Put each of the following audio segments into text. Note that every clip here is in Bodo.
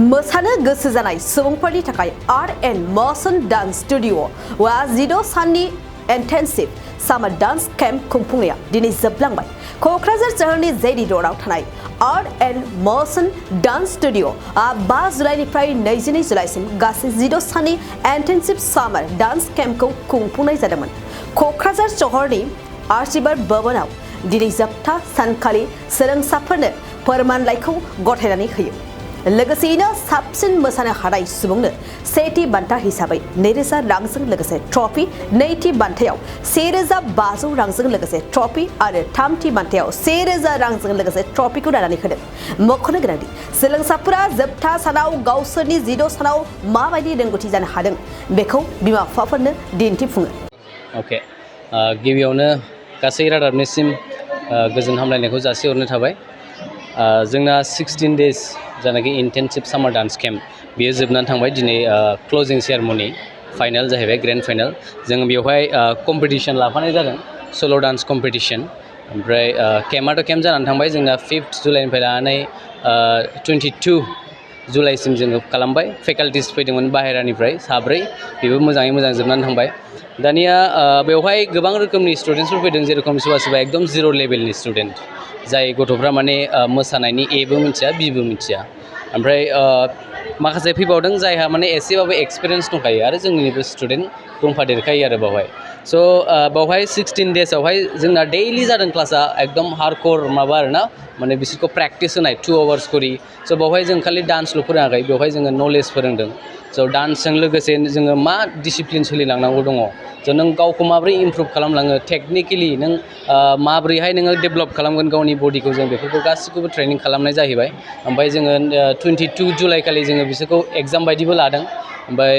मोसानो गोसो जानाय सुबुंफोरनि थाखाय आर्ट एंड मोशन डांस स्टुडिअ'आ 16 साननि इन्टेन्सिव सामार डांस केम्प खुंफुंनाया दिनै जोबलांबाय। क'क्राझार सोहोरनि जेडी र'डआव थानाय आर्ट एंड मोशन डांस स्टुडिअ'आ 5 जुलाइनिफ्राय 22 जुलाइसिम गासै 16 साननि इन्टेन्सिव सामार डांस केम्पखौ खुंफुंनाय जादोंमोन। क'क्राझार सोहोरनि आर्चिभार भवनाव दिनै जोबथा सानखालि सोलोंसाफोरनो फोरमानलाइखौ गथायनानै होयो। लोगोसेयैनो साबसिन मोसानो हानाय सुबुंनो सेथि बान्था हिसाबै 2000 रांजों लोगोसे ट्रफी, नैथि बान्थायाव 1500 रांजों लोगोसे ट्रफी आरो थामथि बान्थायाव 1000 रांजों लोगोसे ट्रफीखौ राननानै होदों। मख'नो गोनांदि सोलोंसाफोरा जोबथा सानाव गावसोरनि 16 सानाव माबायदि रोंगौथि जानो हादों बेखौ बिमा-बिफाफोरनो दिन्थिफुङो। ओके, गिबियावनो गासै रादाबनिसिम गोजोन हामलायनायखौ जासिहरनो थाबाय। जोंना 16 डेज जानाखि इन्टेन्सिभ सामार डान्स केम्प बेयो जोबनानै थांबाय। दिनै क्लोजिं सेरेमनि फाइनाल जाहैबाय, ग्रेन्ड फाइनाल। जों बेवहाय कम्पिटिशन लाफानाय जादों, सल' डान्स कम्पिटिशन। ओमफ्राय केम्पआथ' केम्प जानानै थांबाय जोंना 5 जुलाइनिफ्राय लानानै 22 जुलाइसिम जोङो खालामबाय। फेकाल्टिस फैदोंमोन बाहेरानिफ्राय 4, बेबो मोजाङै मोजां जोबनानै थांबाय। दानिया बेवहाय गोबां रोखोमनि स्टुडेन्टसफोर फैदों, जेरेखम सोरबा एकदम 0 लेभेलनि स्टुडेन्ट, जाय गथ'फ्रा माने मोसानायनि एबो मिथिया बिबो मिथिया। ओमफ्राय माखासे फैबावदों जायहा माने एसेबाबो एक्सपिरियेन्स दंखायो, आरो जोंनिबो स्टुडेन्ट दंफादेरखायो आरो बावहाय। स' बावहाय 16 डेजआवहाय जोंना डेइलि जादों क्लासा, एकदम हार्डक'र माबा आरोना, माने बिसोरखौ प्रेक्टिस होनाय 2 आवार्स करि। स' बावहाय जों खालि डान्सल' फोरोङाखै, बेवहाय जोङो नलेज फोरोंदों। स' डान्सजों लोगोसे जोङो मा डिसिप्लिन सोलिलांनांगौ दङ, स' नों गावखौ माबोरै इमप्रुभ खालामलाङो, टेकनिकेलि नों माबोरैहाय नोङो डेभेलप खालामगोन गावनि बडिखौ, जों बेफोरखौ गासिखौबो ट्रेनिं खालामनाय जाहैबाय। ओमफ्राय जोङो 22 जुलाइ खालि जोङो बिसोरखौ एग्जाम बायदिबो लादों। ओमफ्राय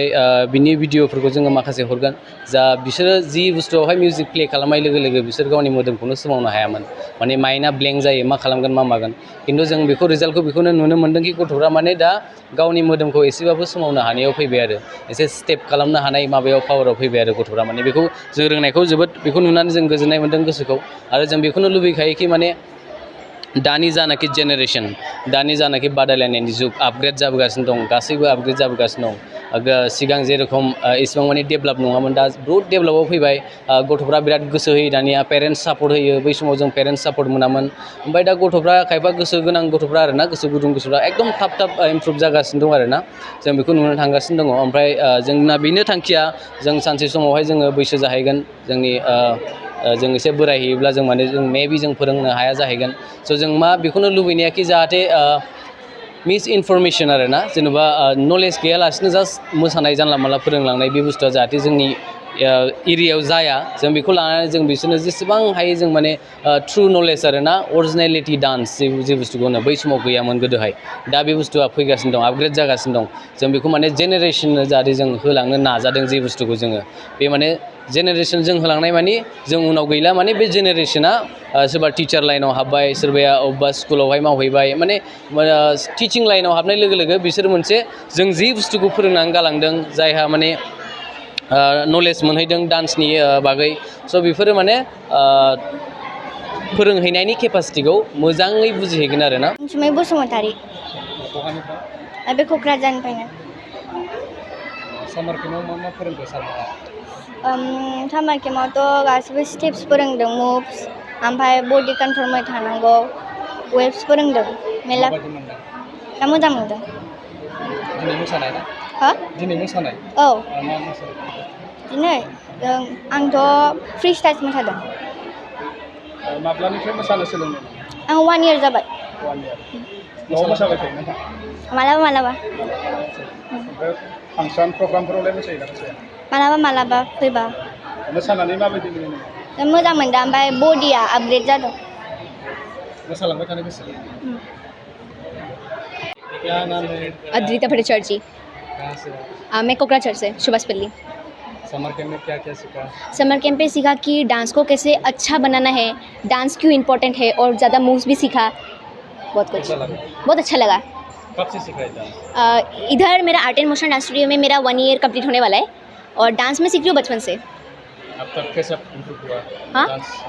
बिनि भिडिअफोरखौ जोङो माखासे हरगोन। जा बिसोरो जि बुस्थुआवहाय मिउजिक प्ले खालामनाय लोगो लोगो बिसोर गावनि मोदोमखौनो सोमावनो हायामोन, माने माइन्डआ ब्लेंक जायो, मा खालामगोन मा मागोन। खिन्थु जों बेखौ रिजाल्टखौ बेखौनो नुनो मोन्दोंखि गथ'फ्रा माने दा गावनि मोदोमखौ एसेबाबो सोमावनो हानायाव फैबाय आरो एसे स्टेप खालामनो हानाय माबायाव पावाराव फैबाय आरो गथ'फ्रा। माने बेखौ जों रोंनायखौ जोबोद बेखौ नुनानै जों गोजोननाय मोन्दों गोसोखौ। आरो जों बेखौनो लुबैखायोखि माने दानि जानाखि जेनेरेसन, दानि जानाखि बादायलायनायनि जुग, आपग्रेड जाबोगासिनो दं, गासैबो आपग्रेड जाबोगासिनो दं। सिगां जेरेखम इसिबां माने डेभेलप नङामोन, दा बहुत डेभेलपआव फैबाय। गथ'फ्रा बिराद गोसो होयो दानिया, पेरेन्टस सापर्ट होयो। बै समाव जों पेरेन्टस सापर्ट मोनामोन। ओमफ्राय दा गथ'फ्रा खायफा गोसो गोनां गथ'फ्रा आरोना, गोसो गुदुं गथ'फ्रा एकदम थाब इमप्रुभ जागासिनो दं आरोना, जों बेखौ नुनो थांगासिनो दङ। ओमफ्राय जोंना बेनो थांखिया, जों सानसे समावहाय जोङो बैसो जाहैगोन, जों एसे बोरायहैयोब्ला जों माने जों मेबि जों फोरोंनो हाया जाहैगोन। स' जों मा बेखौनो लुबैनायाखि जाहाथे मिस इनफरमेसन आरोना, जेनेबा नलेज गैयालासिनो जास्ट मोसानाय जानला मानला फोरोंलांनाय, बे बुस्थुआ जाहाथे जोंनि एरियायाव जाया। जों बेखौ लानानै जों बिसोरनो जेसेबां हायो जों माने ट्रु नलेज आरोना, अरिजिनेलिटि डान्स जे बुस्थुखौ होनो, बै समाव गैयामोन गोदोहाय। दा बे बुस्थुआ फैगासिनो दं, आपग्रेड जागासिनो दं। जों बेखौ माने जेनेरेसननो जाहाथे जों होलांनो नाजादों, जे बुस्थुखौ जोङो बे माने जेनेरेसन जों होलांनाय माने जों उनाव गैला, माने बे जेनेरेसना सोरबा टिचार लाइनाव हाबबाय, सोरबाया अबेबा स्कुलावहाय मावहैबाय, माने टिचिं लाइनाव हाबनाय लोगो लोगो बिसोर मोनसे जों जि बुस्थुखौ फोरोंनानै गालांदों, जायहा माने नलेज मोनहैदों डान्सनि बागै, स' बेफोरो माने फोरोंहैनायनि केपासिटिखौ मोजाङै बुजिहैगोन आरोना। अनसुमै बसुमतारी। बे क'क्राझारनिफ्रायनो। सामार केम्पआव मा फोरोंखो सारमोना? सामार केम्पआवथ' गासिबो स्टेप्स फोरोंदों, मुभ्स, ओमफ्राय बडि कन्ट्रल थानांगौ, वेभ्स फोरोंदों मेरला। दा मोजां मोनदों। दिनै मोसानाय ना? हा? दिनै मोसानाय? औ। मा मोसानाय? दिनै आंथ' फ्रि स्टाइल्स मोसादों। माब्लानिफ्राय मोसानो सोलोंदों? आं 1 year जाबाय। 1 year। न'आव मोसाबाय थायो नोंथां? मालाबा मालाबा। ओमफ्राय फांसन प्रग्रामफोरावलाय मोसायोना मोसाया? मालाबा मालाबा फैबा। मोसानानै माबायदि मोनो? मोजां मोनदों, ओमफ्राय बडिया आपग्रेड जादों। मोसालांबाय थानो गोसो? क्या नाम है? अद्विता भट्टाचार्य जी। कहाँ से? मैं कोकराझार से, सुभाषपल्ली। समर कैंप में क्या क्या सीखा? समर कैंप पे सीखा कि डांस को कैसे अच्छा बनाना है, डांस क्यों इम्पोर्टेंट है, और ज़्यादा मूव्स भी सीखा, बहुत कुछ। बहुत अच्छा लगा। कब से सीखा है डांस? इधर मेरा art and motion dance studio में मेरा 1 year कंप्लीट होने वाला है, और डांस में सीख रही हूँ बचपन से। अब तक कैसा इम्प्रूव हुआ हाँ?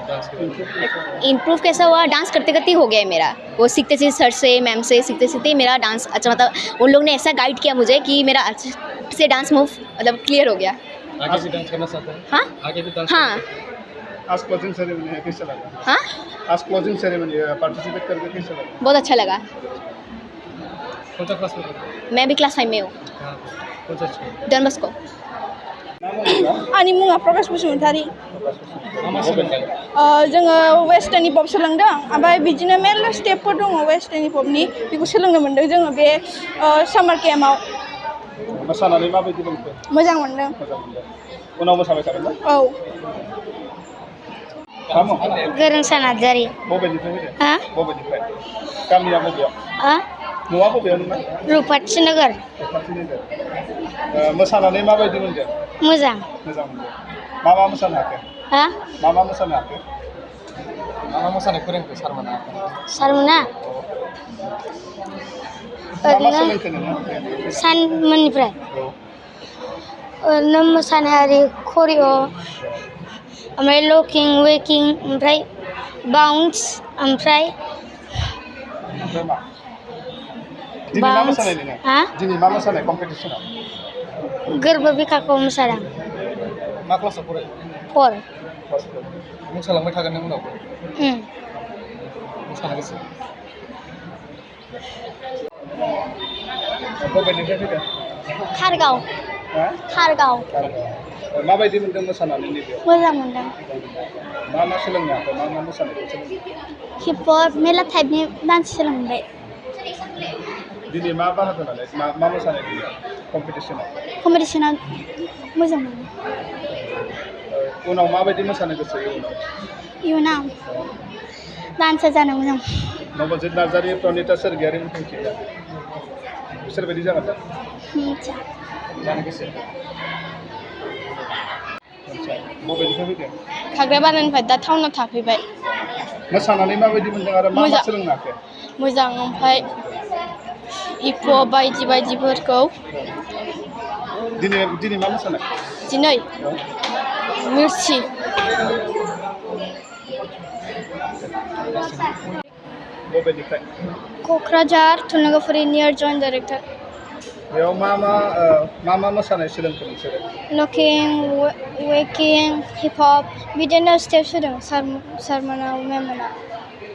डांस के इम्प्रूव कैसा हुआ, डांस करते करते हो गया है मेरा। वो सीखते सीखते सर से मैम से सीखते सीखते मेरा डांस अच्छा, मतलब उन लोग ने ऐसा गाइड किया मुझे कि मेरा अच्छे से डांस मूव मतलब क्लियर हो गया। आगे भी डांस करना चाहते हैं? हाँ आगे भी डांस हाँ आज क्लोजिंग सेरेमनी है, कैसा लगा? हाँ, आज क्लोजिंग सेरेमनी है, पार्टिसिपेट करके कैसा लगा? बहुत अच्छा लगा। कौन सा क्लास में करते हैं? मैं भी क्लास 5 में हूँ, हाँ, कौन सा स्कूल? Don Bosco. आंनि मुङा प्रकाश बसुमतारी। मा मा सोलोंदों? जोङो वेस्टार्न हिप हप सोलोंदों, ओमफ्राय बिदिनो मेरला स्टेपफोर दङ वेस्टार्न हिप हपनि, बेखौ सोलोंनो मोन्दों जोङो बे सामार केम्पआव। मोसानानै माबायदि मोनखो? मोजां मोन्दों। मोजां मोनदों। उनाव मोसाबाय थागोन ना? औ। गोरोंसा नार्जारि। बबेनिफ्राय फैदों? हा? बबेनिफ्राय? गामिया बबेयाव? आ न'आ बबेयाव नोंना? रुपाथि नोगोर। खाथिनिनो। मोसानानै माबायदि मोनदों? मोजां। मोजां मोनदों। मा मोसानो हाखो? हा? मा मोसानो हाखो? मा मा मोसानाय फोरोंखो सारमोना? सारमोना मा ओरैनो सोलोंखो नोङो? सानमोननिफ्राय औ। ओरैनो मोसानायारि करिय' ओमफ्राय लकिं वेकिं ओमफ्राय बाउन्स ओमफ्राय ओमफ्राय मा? दिनै मा बाउन्स मोसानाय नोङो? हा? दिनै मा मोसानाय कम्पिटिसनाव? गोरबो बिखाखौ मोसादों। मा क्लासाव फरायो? 4 मोसालांबाय थागोन नों उनाव? उम। मोसानो गोसो? बबेनिफ्राय फैदों? खारगाव। हा? खारगाव। माबायदि मोनदों मोसानानै नैबेयाव? मोजां मोनदों। मा सोलोंनो हाखो? मा मोसानायखौ सोलोंदों? हिप हप मेरला टाइपनि डान्स सोलोंबाय। दिनै मा बाहागो लानाय? मा मोसानाय दिनै कम्पिटिसनाव? कम्पिटिसनाव मोजां मोनो। उनाव माबायदि मोसानो गोसो इयुनाव? इयुनाव डान्सार जानो मोजां। नबजित नार्जारि, प्रनिता सोरगियारि मिथिया बिसोरबायदि जागोन दा? मिथिया। जानो गोसो? बबेनिफ्राय फैदों? खाग्राबारिनिफ्राय दा टाउनाव थाफैबाय। मोसानानै माबायदि मोनदों आरो मा मोजां। सोलोंनो हाखो? मोजां, ओमफ्राय हिप हप बायदिफोरखौ दिनै मा मोसानाय? दिनै मिर्चि। बबेनिफ्राय? क'क्राझार थुलुंगाफुरि नियार जइन्ट डाइरेक्टर। बेयाव मा मोसानाय सोलोंखो नोंसोरो? लकिं वेकिं हिप हप बिदिनो स्टेप होदों सारमोना मेममोना।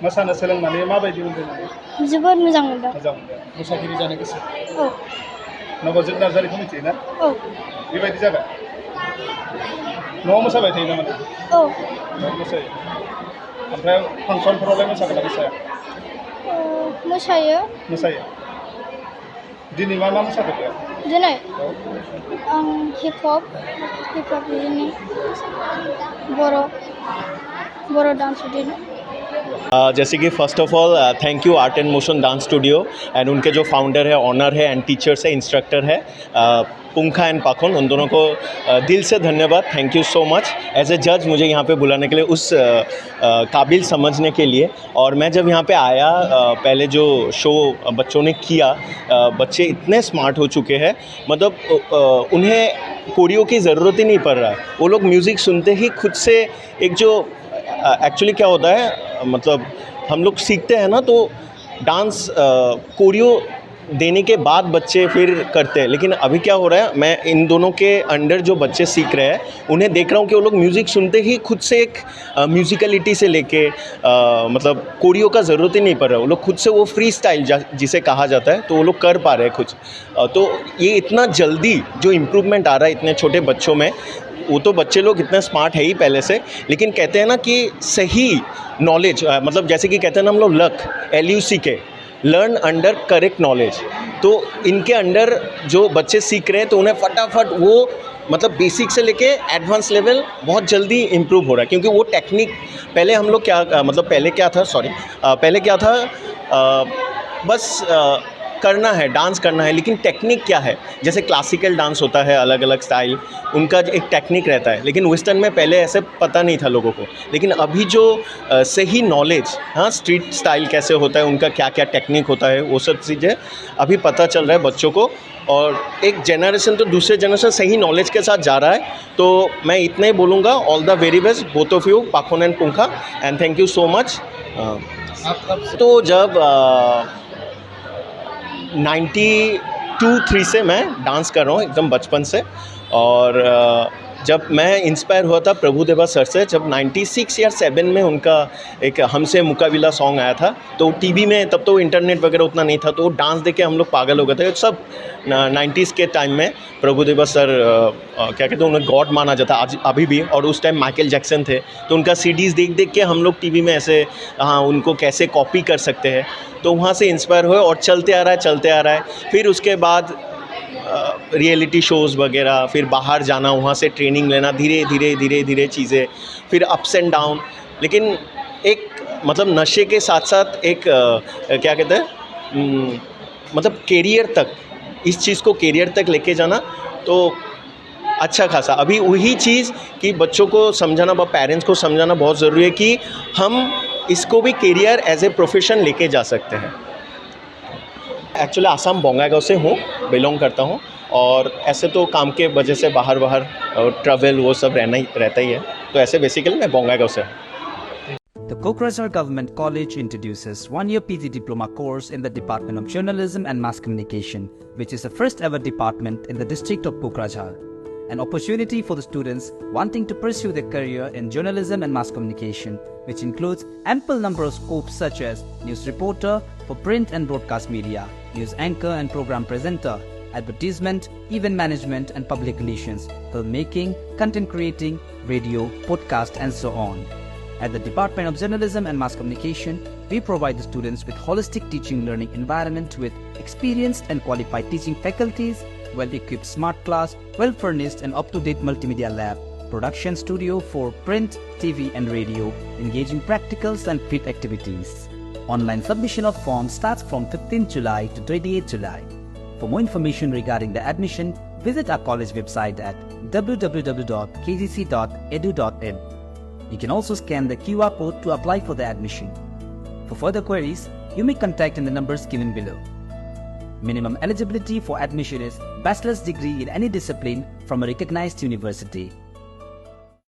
मोसानो सोलोंनानै माबायदि मोनदों नोङो? जोबोद मोजां मोनदों। मोजां मोनदों। मोसागिरि जानो गोसो? औ। नबजित नार्जारिखौ मिथियोना? औ। बेबायदि जागोन? न'आव मोसाबाय थायो नामा नों? औ। न'आव मोसायो। ओमफ्राय फांसनफोरावलाय मोसागोन ना मोसाया? मोसायो। मोसायो। दिनै मा मोसादों बेयाव? दिनै औ। आं हिप हप बिदिनो बर' डान्स बिदिनो। जैसे कि first of all thank you art and motion dance studio and उनके जो फाउंडर है, ऑनर है एंड टीचर्स है, इंस्ट्रक्टर है पुंखा एंड पाखुन, उन दोनों को दिल से धन्यवाद। Thank you so much as a जज मुझे यहाँ पे बुलाने के लिए, उस काबिल समझने के लिए। और मैं जब यहाँ पे आया पहले जो शो बच्चों ने किया, बच्चे इतने स्मार्ट हो चुके हैं, मतलब उन्हें कोरियो की ज़रूरत ही नहीं पड़ रहा है। वो लोग म्यूज़िक सुनते ही खुद से एक जो एक्चुअली क्या होता है, मतलब हम लोग सीखते हैं ना तो डांस कोरियो देने के बाद बच्चे फिर करते हैं, लेकिन अभी क्या हो रहा है, मैं इन दोनों के अंडर जो बच्चे सीख रहे हैं उन्हें देख रहा हूँ कि वो लोग म्यूज़िक सुनते ही खुद से एक म्यूज़िकलिटी से लेके मतलब कोरियो का ज़रूरत ही नहीं पड़ रहा है। वो लोग खुद से वो फ्री स्टाइल जिसे कहा जाता है, तो वो लोग कर पा रहे हैं कुछ। तो ये इतना जल्दी जो इम्प्रूवमेंट आ रहा है इतने छोटे बच्चों में, वो तो बच्चे लोग इतने स्मार्ट है ही पहले से, लेकिन कहते हैं ना कि सही नॉलेज, मतलब जैसे कि कहते हैं ना हम लोग लक, LUCK, learn under correct knowledge. तो इनके अंडर जो बच्चे सीख रहे हैं तो उन्हें फटाफट वो मतलब बेसिक से लेके एडवांस लेवल बहुत जल्दी इम्प्रूव हो रहा है, क्योंकि वो टेक्निक पहले हम लोग पहले क्या था बस करना है, डांस करना है, लेकिन टेक्निक क्या है, जैसे क्लासिकल डांस होता है अलग अलग स्टाइल, उनका एक टेक्निक रहता है, लेकिन वेस्टर्न में पहले ऐसे पता नहीं था लोगों को। लेकिन अभी जो सही नॉलेज, हाँ, स्ट्रीट स्टाइल कैसे होता है, उनका क्या क्या टेक्निक होता है, वो सब चीज़ें अभी पता चल रहा है बच्चों को। और एक जनरेशन तो दूसरे जनरेशन सही नॉलेज के साथ जा रहा है। तो मैं इतना ही बोलूँगा, all the very best both of you, Pakhon and Punkha, and thank you so much. तो जब 92-3 से मैं डांस कर रहा हूँ एकदम बचपन से, और जब मैं इंस्पायर हुआ था प्रभुदेवा सर से, जब 96 या 7 में उनका एक हमसे मुकाबिला सॉन्ग आया था, तो टीवी में, तब तो इंटरनेट वगैरह उतना नहीं था, तो डांस देख के हम लोग पागल हो गए थे सब। 90s के टाइम में प्रभुदेवा सर क्या कहते हैं, उन्हें गॉड माना जाता आज अभी भी, और उस टाइम माइकल जैक्सन थे, तो उनका सीडीज़ देख देख के हम लोग टीवी में ऐसे उनको कैसे कॉपी कर सकते हैं, तो वहाँ से इंस्पायर हुए और चलते आ रहा है। फिर उसके बाद रियलिटी शोज़ वगैरह, फिर बाहर जाना, वहाँ से ट्रेनिंग लेना, धीरे चीज़ें, फिर अप्स एंड डाउन। लेकिन एक मतलब नशे के साथ साथ एक क्या कहते हैं, मतलब कैरियर तक, इस चीज़ को कैरियर तक लेके जाना, तो अच्छा खासा अभी वही चीज़ कि बच्चों को समझाना, पेरेंट्स को समझाना बहुत ज़रूरी है कि हम इसको भी कैरियर एज ए प्रोफेशन लेके जा सकते हैं। एक्चुअली आसाम बोंगाईगांव से हूँ, बिलोंग करता हूँ, और ऐसे तो काम के वजह से बाहर ट्रैवल वो सब रहता ही है, तो ऐसे बेसिकली मैं बोंगाईगांव से हूँ। The Kokrajhar Government College introduces one-year PG diploma course in the Department of Journalism and Mass Communication, which is the first ever department in the district of Kokrajhar. An opportunity for the students wanting to pursue their career in journalism and mass communication, which includes ample number of scopes such as news reporter for print and broadcast media, news anchor and program presenter, advertisement, event management and public relations, filmmaking, content creating, radio, podcast and so on. At the Department of Journalism and Mass Communication, we provide the students with holistic teaching learning environment with experienced and qualified teaching faculties, well-equipped smart class, well-furnished and up-to-date multimedia lab, production studio for print, TV and radio, engaging practicals and field activities. Online submission of forms starts from 15th July to 28th July. For more information regarding the admission, visit our college website at www.kgc.edu.in. You can also scan the QR code to apply for the admission. For further queries, you may contact in the numbers given below. Minimum eligibility for admission is bachelor's degree in any discipline from a recognized university.